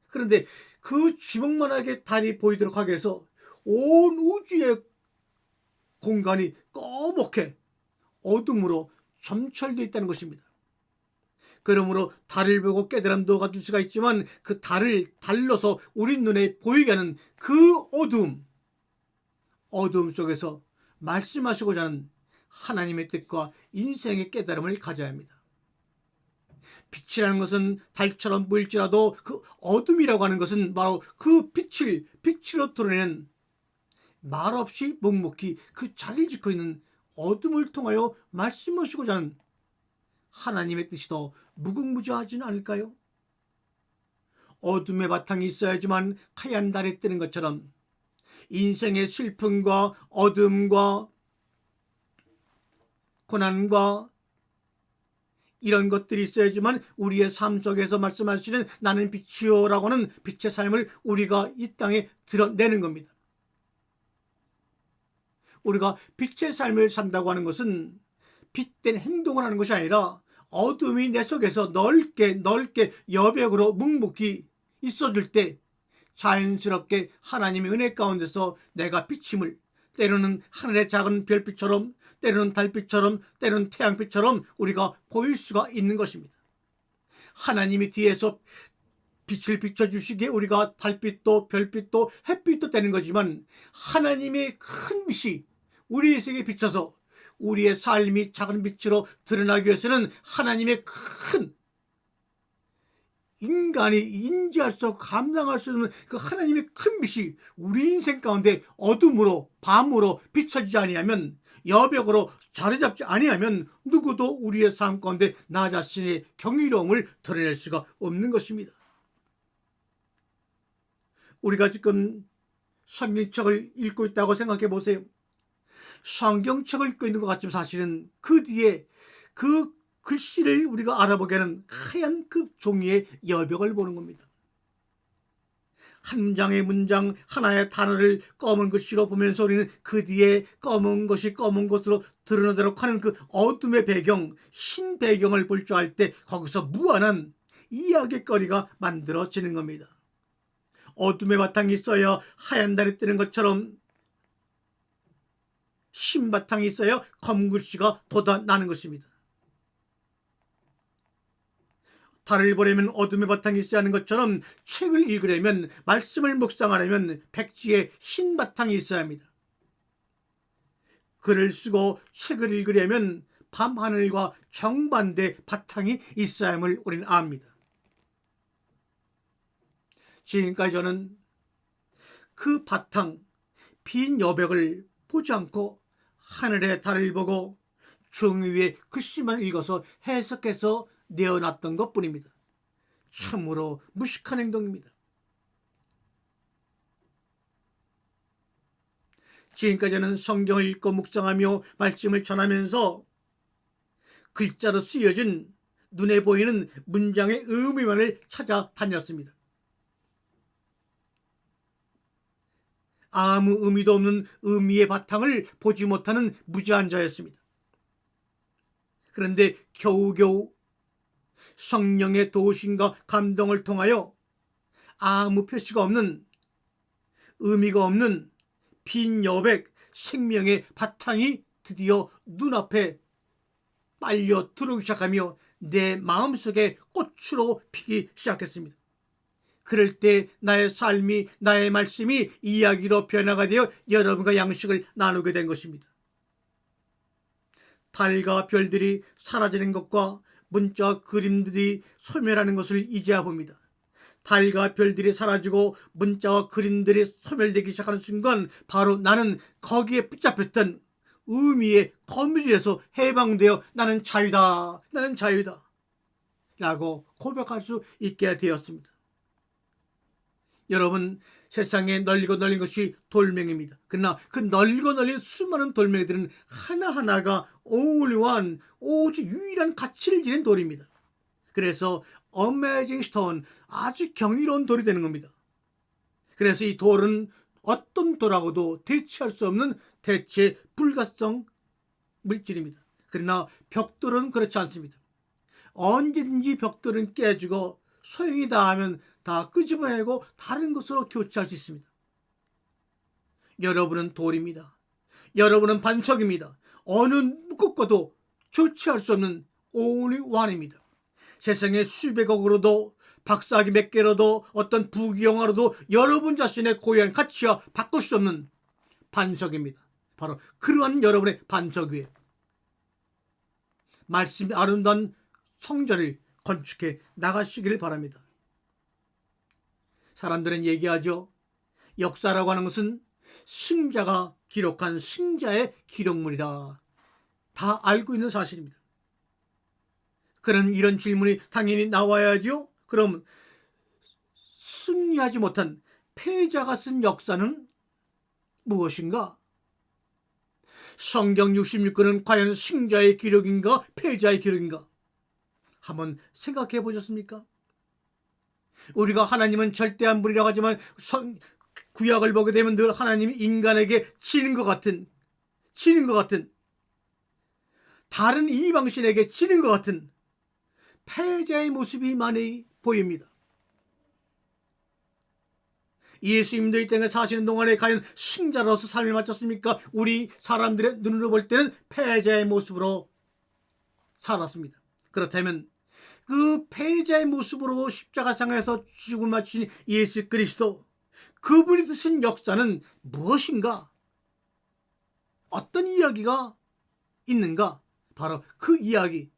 [SPEAKER 1] 그런데 그 주먹만하게 달이 보이도록 하기 위해서 온 우주의 공간이 꺼멓게 어둠으로 점철되어 있다는 것입니다. 그러므로 달을 보고 깨달음도 가질 수가 있지만 그 달을 달러서 우리 눈에 보이게 하는 그 어두움 속에서 말씀하시고자 하는 하나님의 뜻과 인생의 깨달음을 가져야 합니다. 빛이라는 것은 달처럼 보일지라도 그 어둠이라고 하는 것은 바로 그 빛으로 드러내는 말없이 묵묵히 그 자리를 지키고 있는 어둠을 통하여 말씀하시고자 하는 하나님의 뜻이 더 무궁무진하지는 않을까요? 어둠의 바탕이 있어야지만 하얀 달이 뜨는 것처럼 인생의 슬픔과 어둠과 고난과 이런 것들이 있어야지만 우리의 삶 속에서 말씀하시는 나는 빛이요 라고 하는 빛의 삶을 우리가 이 땅에 드러내는 겁니다. 우리가 빛의 삶을 산다고 하는 것은 빛된 행동을 하는 것이 아니라 어둠이 내 속에서 넓게 여백으로 묵묵히 있어줄 때 자연스럽게 하나님의 은혜 가운데서 내가 비침을 때로는 하늘의 작은 별빛처럼 때로는 달빛처럼 때로는 태양빛처럼 우리가 보일 수가 있는 것입니다. 하나님이 뒤에서 빛을 비춰주시기에 우리가 달빛도 별빛도 햇빛도 되는 거지만 하나님의 큰 빛이 우리의 세계에 비쳐서 우리의 삶이 작은 빛으로 드러나기 위해서는 하나님의 큰 인간이 인지할 수 없고 감당할 수 없는 그 하나님의 큰 빛이 우리 인생 가운데 어둠으로 밤으로 비춰지지 아니하면 여백으로 자리 잡지 아니하면 누구도 우리의 삶 가운데 나 자신의 경이로움을 드러낼 수가 없는 것입니다. 우리가 지금 성경책을 읽고 있다고 생각해 보세요. 성경책을 읽고 있는 것 같지만 사실은 그 뒤에 그 글씨를 우리가 알아보게 하는 하얀 그 종이의 여백을 보는 겁니다. 한 장의 문장 하나의 단어를 검은 글씨로 보면서 우리는 그 뒤에 검은 것이 검은 것으로 드러나도록 하는 그 어둠의 배경, 흰 배경을 볼 줄 알 때 거기서 무한한 이야기거리가 만들어지는 겁니다. 어둠의 바탕이 있어야 하얀 달이 뜨는 것처럼 흰 바탕이 있어야 검은 글씨가 돋아나는 것입니다. 달을 보려면 어둠의 바탕이 있어야 하는 것처럼 책을 읽으려면 말씀을 묵상하려면 백지에 흰 바탕이 있어야 합니다. 글을 쓰고 책을 읽으려면 밤하늘과 정반대 바탕이 있어야 함을 우리는 압니다. 지금까지 저는 그 바탕, 빈 여백을 보지 않고 하늘의 달을 보고 종이 위에 글씨만 읽어서 해석해서 내어놨던 것뿐입니다. 참으로 무식한 행동입니다. 지금까지는 성경을 읽고 묵상하며 말씀을 전하면서 글자로 쓰여진 눈에 보이는 문장의 의미만을 찾아다녔습니다. 아무 의미도 없는 의미의 바탕을 보지 못하는 무지한 자였습니다. 그런데 겨우겨우 성령의 도우심과 감동을 통하여 아무 표시가 없는 의미가 없는 빈 여백 생명의 바탕이 드디어 눈앞에 빨려 들어오기 시작하며 내 마음속에 꽃으로 피기 시작했습니다. 그럴 때 나의 삶이 나의 말씀이 이야기로 변화가 되어 여러분과 양식을 나누게 된 것입니다. 달과 별들이 사라지는 것과 문자와 그림들이 소멸하는 것을 이제야 봅니다. 달과 별들이 사라지고 문자와 그림들이 소멸되기 시작하는 순간 바로 나는 거기에 붙잡혔던 의미의 거미줄에서 해방되어 나는 자유다 라고 고백할 수 있게 되었습니다. 여러분, 세상에 널리고 널린 것이 돌멩이입니다. 그러나 그 널리고 널린 수많은 돌멩이들은 하나하나가 올인원 오직 유일한 가치를 지닌 돌입니다. 그래서 어메이징 스톤, 아주 경이로운 돌이 되는 겁니다. 그래서 이 돌은 어떤 돌하고도 대체할 수 없는 대체 불가성 물질입니다. 그러나 벽돌은 그렇지 않습니다. 언제든지 벽돌은 깨지고 소용이 다하면 다 끄집어내고 다른 것으로 교체할 수 있습니다. 여러분은 돌입니다. 여러분은 반석입니다. 어느 것과도 교체할 수 없는 only one입니다. 세상에 수백억으로도 박사학위 몇 개로도 어떤 부귀영화로도 여러분 자신의 고유한 가치와 바꿀 수 없는 반석입니다. 바로 그러한 여러분의 반석 위에 말씀이 아름다운 성전을 건축해 나가시기를 바랍니다. 사람들은 얘기하죠. 역사라고 하는 것은 승자가 기록한 승자의 기록물이다. 다 알고 있는 사실입니다. 그럼 이런 질문이 당연히 나와야죠. 그럼 승리하지 못한 패자가 쓴 역사는 무엇인가? 성경 66권은 과연 승자의 기록인가 패자의 기록인가? 한번 생각해 보셨습니까? 우리가 하나님은 절대한 분이라고 하지만 구약을 보게 되면 늘 하나님이 인간에게 지는 것 같은 다른 이방신에게 지는 것 같은 패자의 모습이 많이 보입니다. 예수님도 이 땅에 사시는 동안에 과연 승자로서 삶을 마쳤습니까? 우리 사람들의 눈으로 볼 때는 패자의 모습으로 살았습니다. 그렇다면 그 패자의 모습으로 십자가상에서 죽음을 마친 예수 그리스도, 그분이 쓰신 역사는 무엇인가? 어떤 이야기가 있는가? 바로 그 이야기,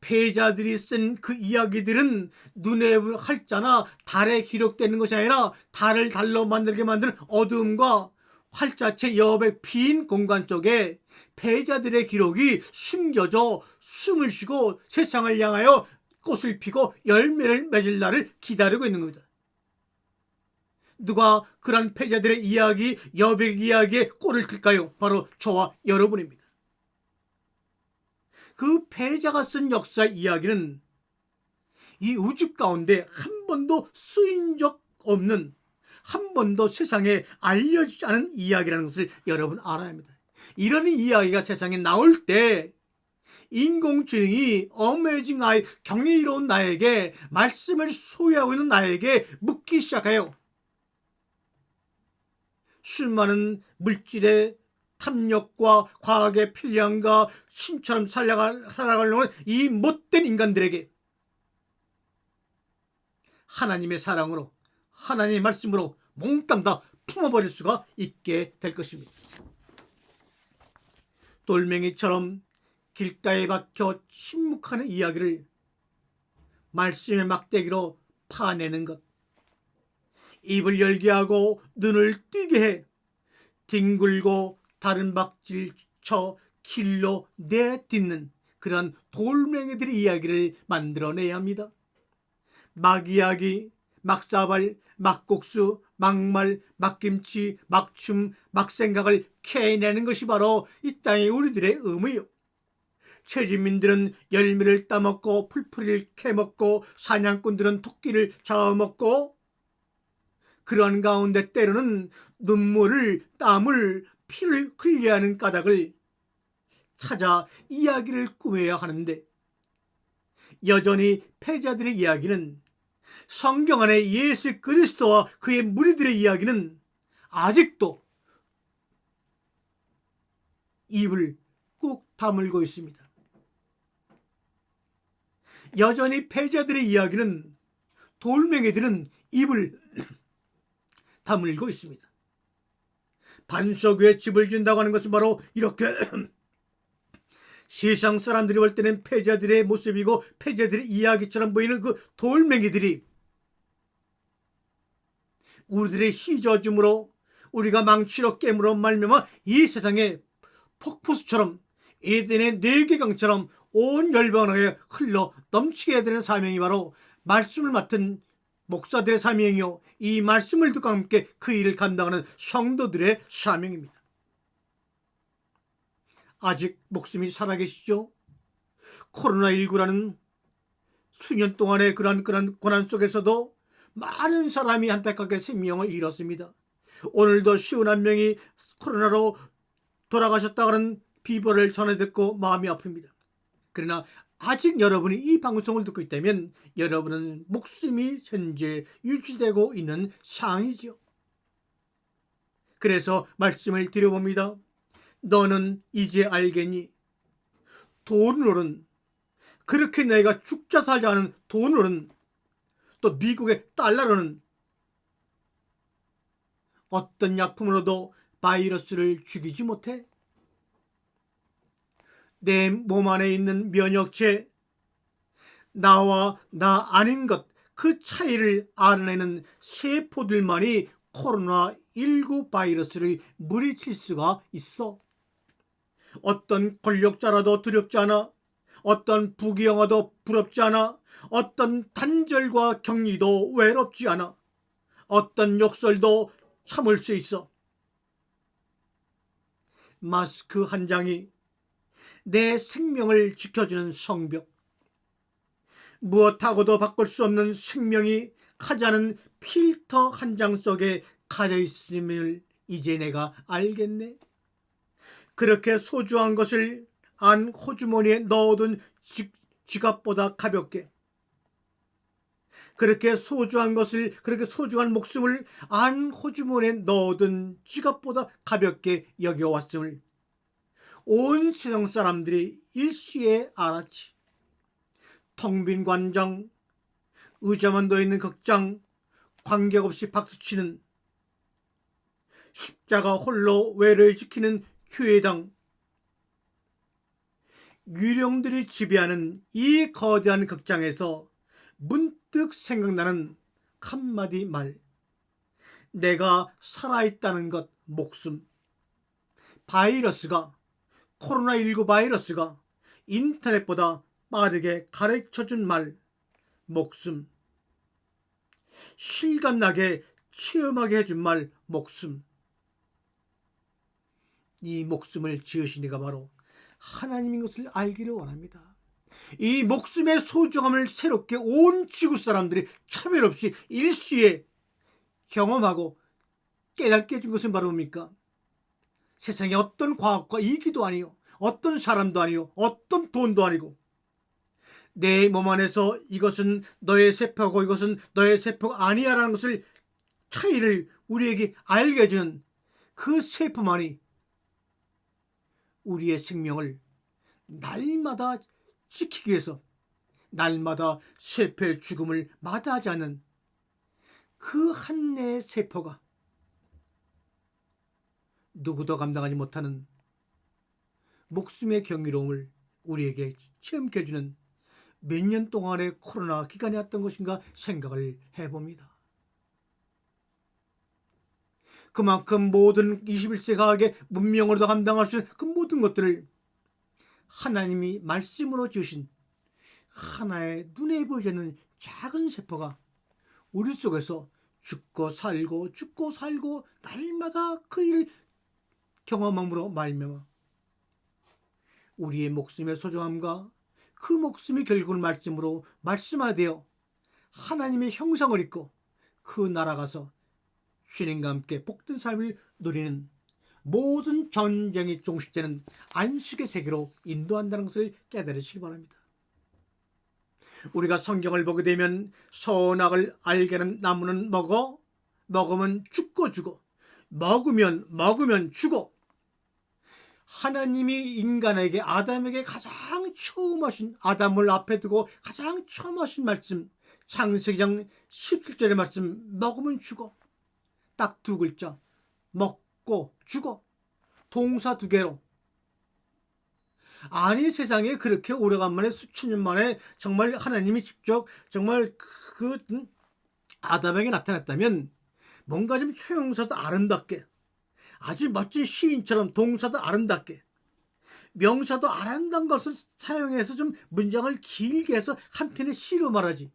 [SPEAKER 1] 패자들이 쓴 그 이야기들은 눈에 활자나 달에 기록되는 것이 아니라 달을 달로 만들게 만드는 어두움과 활자체 옆의 빈 공간 속에 패자들의 기록이 숨겨져 숨을 쉬고 세상을 향하여 꽃을 피고 열매를 맺을 날을 기다리고 있는 겁니다. 누가 그런 패자들의 이야기, 여백 이야기에 꼴을 틀까요? 바로 저와 여러분입니다. 그 패자가 쓴 역사 이야기는 이 우주 가운데 한 번도 쓰인 적 없는, 한 번도 세상에 알려지지 않은 이야기라는 것을 여러분 알아야 합니다. 이런 이야기가 세상에 나올 때 인공지능이 어메이징 아이, 경이로운 나에게, 말씀을 소유하고 있는 나에게 묻기 시작해요. 수많은 물질의 탐욕과 과학의 필요함과 신처럼 살아가려는 이 못된 인간들에게 하나님의 사랑으로, 하나님의 말씀으로 몽땅 다 품어버릴 수가 있게 될 것입니다. 돌멩이처럼 길가에 박혀 침묵하는 이야기를 말씀의 막대기로 파내는 것, 입을 열게 하고 눈을 뜨게 해 뒹굴고 다른 박질 쳐 길로 내딛는 그런 돌멩이들의 이야기를 만들어내야 합니다. 막이야기, 막사발, 막국수, 막말, 막김치, 막춤, 막생각을 캐내는 것이 바로 이 땅의 우리들의 의무요. 최진민들은 열매를 따먹고 풀뿌리를 캐먹고 사냥꾼들은 토끼를 잡아먹고, 그러한 가운데 때로는 눈물을, 땀을, 피를 흘려야 하는 까닭을 찾아 이야기를 꾸며야 하는데, 여전히 패자들의 이야기는, 성경 안에 예수 그리스도와 그의 무리들의 이야기는 아직도 입을 꾹 다물고 있습니다. 여전히 패자들의 이야기는, 돌멩이들은 입을 다물고 있습니다. 반석 위에 집을 지은다고 하는 것은 바로 이렇게 세상 사람들이 볼 때는 패자들의 모습이고 패자들의 이야기처럼 보이는 그 돌멩이들이 우리들의 희저짐으로, 우리가 망치로 깨물어 말미암아 이 세상에 폭포수처럼, 에덴의 내계강처럼 온 열방에 흘러 넘치게 되는 사명이 바로 말씀을 맡은 목사들의 사명이요, 이 말씀을 듣고 함께 그 일을 감당하는 성도들의 사명입니다. 아직 목숨이 살아계시죠? 코로나19라는 수년 동안의 그런 고난 속에서도 많은 사람이 안타깝게 생명을 잃었습니다. 오늘도 51명이 코로나로 돌아가셨다는 비보를 전해 듣고 마음이 아픕니다. 그러나 아직 여러분이 이 방송을 듣고 있다면 여러분은 목숨이 현재 유지되고 있는 상황이지요. 그래서 말씀을 드려봅니다. 너는 이제 알겠니? 돈으로는, 그렇게 내가 죽자 살자 하는 돈으로는, 또 미국의 달러로는 어떤 약품으로도 바이러스를 죽이지 못해. 내 몸 안에 있는 면역체, 나와 나 아닌 것, 그 차이를 알아내는 세포들만이 코로나19 바이러스를 물리칠 수가 있어. 어떤 권력자라도 두렵지 않아. 어떤 부귀영화도 부럽지 않아. 어떤 단절과 격리도 외롭지 않아. 어떤 욕설도 참을 수 있어. 마스크 한 장이 내 생명을 지켜주는 성벽, 무엇하고도 바꿀 수 없는 생명이 하자는 필터 한 장 속에 가려 있음을 이제 내가 알겠네. 그렇게 소중한 것을 안 호주머니에 넣어둔 지갑보다 가볍게, 그렇게 소중한 목숨을 안 호주머니에 넣어둔 지갑보다 가볍게 여겨왔음을 온 세상 사람들이 일시에 알았지. 텅 빈 관장, 의자만 놓여있는 극장, 관계없이 박수치는, 십자가 홀로 외를 지키는 교회당, 유령들이 지배하는 이 거대한 극장에서 문득 생각나는 한마디 말. 내가 살아있다는 것, 목숨. 코로나19 바이러스가 인터넷보다 빠르게 가르쳐준 말, 목숨. 실감나게 체험하게 해준 말, 목숨. 이 목숨을 지으신 이가 바로 하나님인 것을 알기를 원합니다. 이 목숨의 소중함을 새롭게 온 지구 사람들이 차별 없이 일시에 경험하고 깨닫게 해준 것은 바로 뭡니까? 세상에 어떤 과학과 이기도 아니요, 어떤 사람도 아니요, 어떤 돈도 아니고, 내 몸 안에서 이것은 너의 세포고 이것은 너의 세포가 아니야 라는 것을 차이를 우리에게 알게 해주는 그 세포만이 우리의 생명을 날마다 지키기 위해서, 날마다 세포의 죽음을 마다하지 않는 그 한내의 세포가 누구도 감당하지 못하는 목숨의 경이로움을 우리에게 체험케 해주는 몇 년 동안의 코로나 기간이었던 것인가 생각을 해봅니다. 그만큼 모든 21세 과학의 문명으로도 감당할 수 있는 그 모든 것들을 하나님이 말씀으로 주신 하나의 눈에 보이지 않는 작은 세포가 우리 속에서 죽고 살고 날마다 그 일을 경험함으로 말미암아 우리의 목숨의 소중함과 그 목숨이 결국은 말씀으로 말씀화되어 하나님의 형상을 입고 그 나라가서 주님과 함께 복된 삶을 누리는, 모든 전쟁이 종식되는 안식의 세계로 인도한다는 것을 깨달으시기 바랍니다. 우리가 성경을 보게 되면 선악을 알게 하는 나무는 먹으면 죽고 먹으면 죽어. 하나님이 인간에게, 아담에게 가장 처음 하신, 아담을 앞에 두고 가장 처음 하신 말씀, 창세기장 17절의 말씀, 먹으면 죽어. 딱 두 글자, 먹고 죽어. 동사 두 개로. 아니, 세상에 그렇게 오래간만에 수천 년 만에 정말 하나님이 직접 정말 아담에게 나타났다면 뭔가 좀 형용사도 아름답게, 아주 멋진 시인처럼 동사도 아름답게, 명사도 아름다운 것을 사용해서 좀 문장을 길게 해서 한 편의 시로 말하지.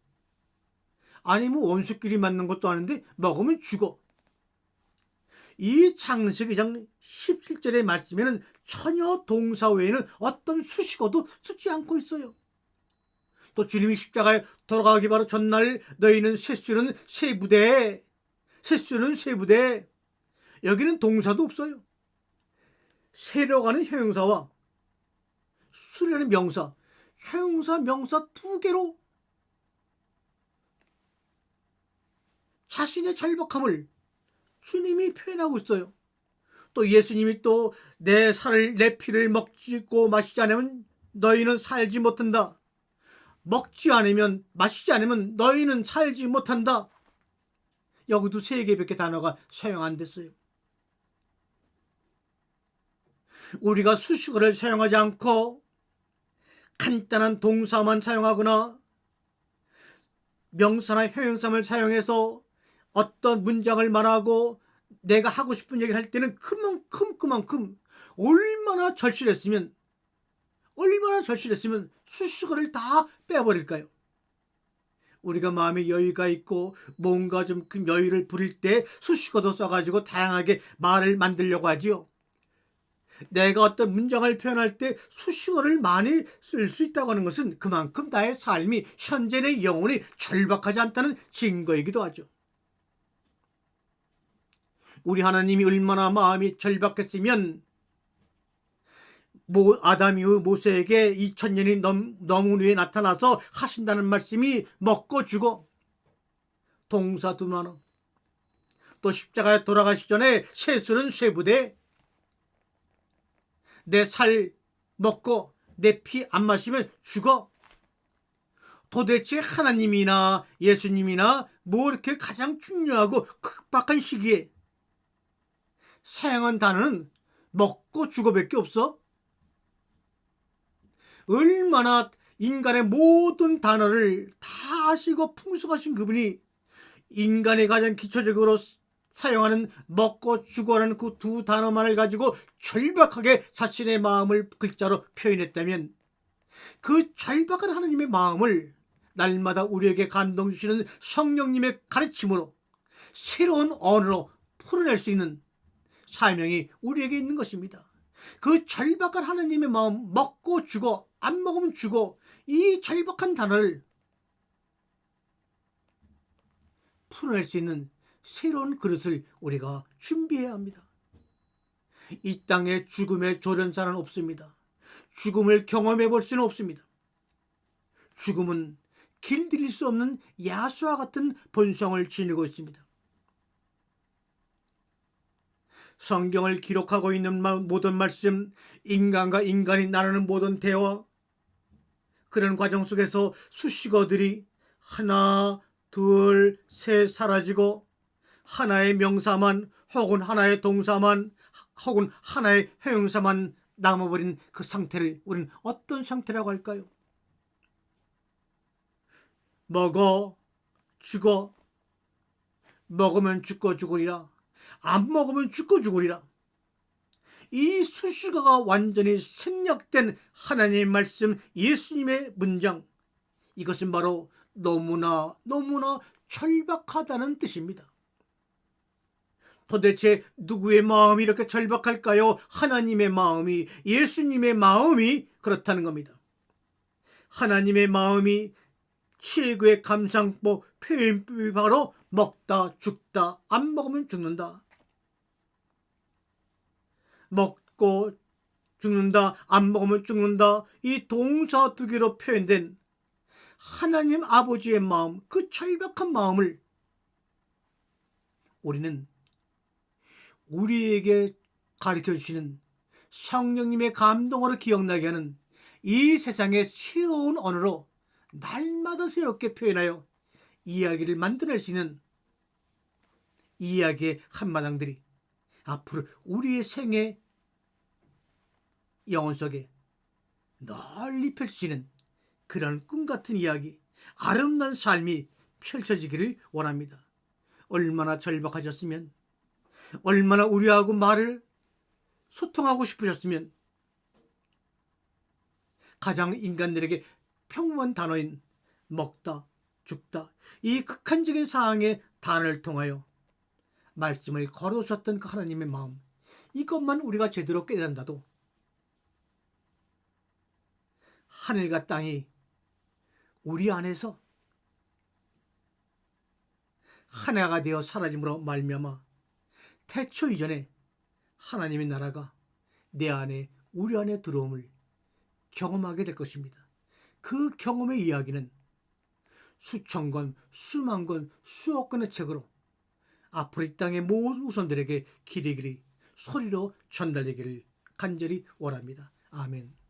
[SPEAKER 1] 아니 뭐 원수끼리 맞는 것도 아닌데 먹으면 죽어. 이 창세기 2장 17절의 말씀에는 전혀 동사 외에는 어떤 수식어도 쓰지 않고 있어요. 또 주님이 십자가에 돌아가기 바로 전날 너희는 셋수는 세 부대, 여기는 동사도 없어요. 세려가는 형용사와 수려는 명사, 형용사, 명사 두 개로 자신의 절박함을 주님이 표현하고 있어요. 또 예수님이 또 내 살을, 내 피를 먹고 마시지 않으면 너희는 살지 못한다. 먹지 않으면, 마시지 않으면 너희는 살지 못한다. 여기도 3개밖에 단어가 사용 안 됐어요. 우리가 수식어를 사용하지 않고 간단한 동사만 사용하거나 명사나 형용사를 사용해서 어떤 문장을 말하고 내가 하고 싶은 얘기를 할 때는 그만큼 얼마나 절실했으면 수식어를 다 빼버릴까요? 우리가 마음에 여유가 있고 뭔가 좀 그 여유를 부릴 때 수식어도 써가지고 다양하게 말을 만들려고 하지요. 내가 어떤 문장을 표현할 때 수식어를 많이 쓸 수 있다고 하는 것은 그만큼 나의 삶이, 현재 내 영혼이 절박하지 않다는 증거이기도 하죠. 우리 하나님이 얼마나 마음이 절박했으면 아담 이후 모세에게 2000년이 넘은 후에 나타나서 하신다는 말씀이 먹고 죽어 동사 2만원, 또 십자가에 돌아가시 전에 세수는 쇠부대, 내 살 먹고 내 피 안 마시면 죽어. 도대체 하나님이나 예수님이나 뭐 이렇게 가장 중요하고 급박한 시기에 사용한 단어는 먹고 죽어밖에 없어? 얼마나 인간의 모든 단어를 다 아시고 풍성하신 그분이 인간이 가장 기초적으로 사용하는 먹고 죽어라는 그 2 단어만을 가지고 절박하게 자신의 마음을 글자로 표현했다면 그 절박한 하나님의 마음을 날마다 우리에게 감동 주시는 성령님의 가르침으로 새로운 언어로 풀어낼 수 있는 사명이 우리에게 있는 것입니다. 그 절박한 하나님의 마음, 먹고 죽어, 안 먹으면 죽어, 이 절박한 단어를 풀어낼 수 있는 새로운 그릇을 우리가 준비해야 합니다. 이 땅에 죽음의 조련사는 없습니다. 죽음을 경험해 볼 수는 없습니다. 죽음은 길들일 수 없는 야수와 같은 본성을 지니고 있습니다. 성경을 기록하고 있는 모든 말씀, 인간과 인간이 나누는 모든 대화, 그런 과정 속에서 수식어들이 하나, 둘, 셋 사라지고 하나의 명사만 혹은 하나의 동사만 혹은 하나의 형용사만 남아버린 그 상태를 우리는 어떤 상태라고 할까요? 먹어, 죽어, 먹으면 죽고 죽으리라, 안 먹으면 죽고 죽으리라. 이 수식어가 완전히 생략된 하나님의 말씀, 예수님의 문장, 이것은 바로 너무나 절박하다는 뜻입니다. 도대체 누구의 마음이 이렇게 절박할까요? 하나님의 마음이, 예수님의 마음이 그렇다는 겁니다. 하나님의 마음이 최고의 감상법, 표현법이 바로 먹다, 죽다, 안 먹으면 죽는다. 먹고 죽는다, 안 먹으면 죽는다. 이 동사 2개로 표현된 하나님 아버지의 마음, 그 절박한 마음을 우리는 우리에게 가르쳐 주시는 성령님의 감동으로 기억나게 하는 이 세상의 새로운 언어로 날마다 새롭게 표현하여 이야기를 만들어낼 수 있는 이야기의 한마당들이 앞으로 우리의 생애 영혼 속에 널리 펼쳐지는 그런 꿈같은 이야기, 아름다운 삶이 펼쳐지기를 원합니다. 얼마나 절박하셨으면, 얼마나 우리하고 말을 소통하고 싶으셨으면 가장 인간들에게 평범한 단어인 먹다, 죽다, 이 극한적인 상황의 단어를 통하여 말씀을 걸어주셨던 그 하나님의 마음, 이것만 우리가 제대로 깨닫는다도 하늘과 땅이 우리 안에서 하나가 되어 사라짐으로 말미암아 태초 이전에 하나님의 나라가 내 안에, 우리 안에 들어옴을 경험하게 될 것입니다. 그 경험의 이야기는 수천 권, 수만 권, 수억 권의 책으로 앞으로 이 땅의 모든 후손들에게 길이길이 소리로 전달되기를 간절히 원합니다. 아멘.